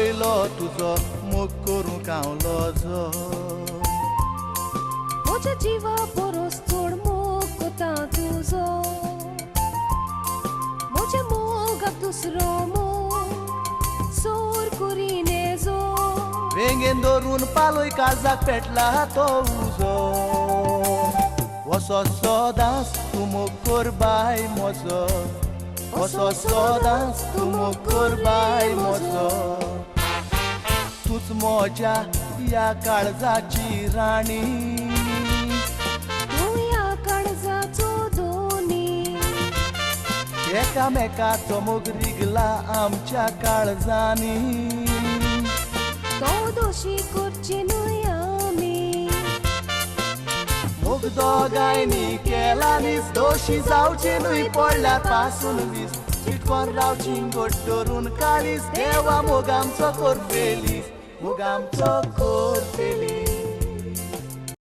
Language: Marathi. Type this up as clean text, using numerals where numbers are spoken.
पयलो तुजो मोग करूंक हांव लजो म्हज्या जिवा परस चड मोग कोता तुजो म्हज्या मोगाक दुसरो मोग सोर करीने जो वेंगेन धरून पालोय काळजाक पेटला तो उजो वसो सोदांच तूं मोग कर बाय म्हजो वसो सोदांच तूं मोग कर बाय म्हजो तूच म्हज्या ह्या काळजाची राणी तूं ह्या काळजाचो दोनी एकामेकाचो मोग रिगला आमच्या काळजांनी तो दोशी करची न्हय आमी मोग दोगांयनी केला नीस दोशी जावची न्हय पडल्यार पासून वीस चिटकोन रावची गोट धरून काळीस देवा मोग आमचो कर फेलीस मोग आमचो कर फेलीस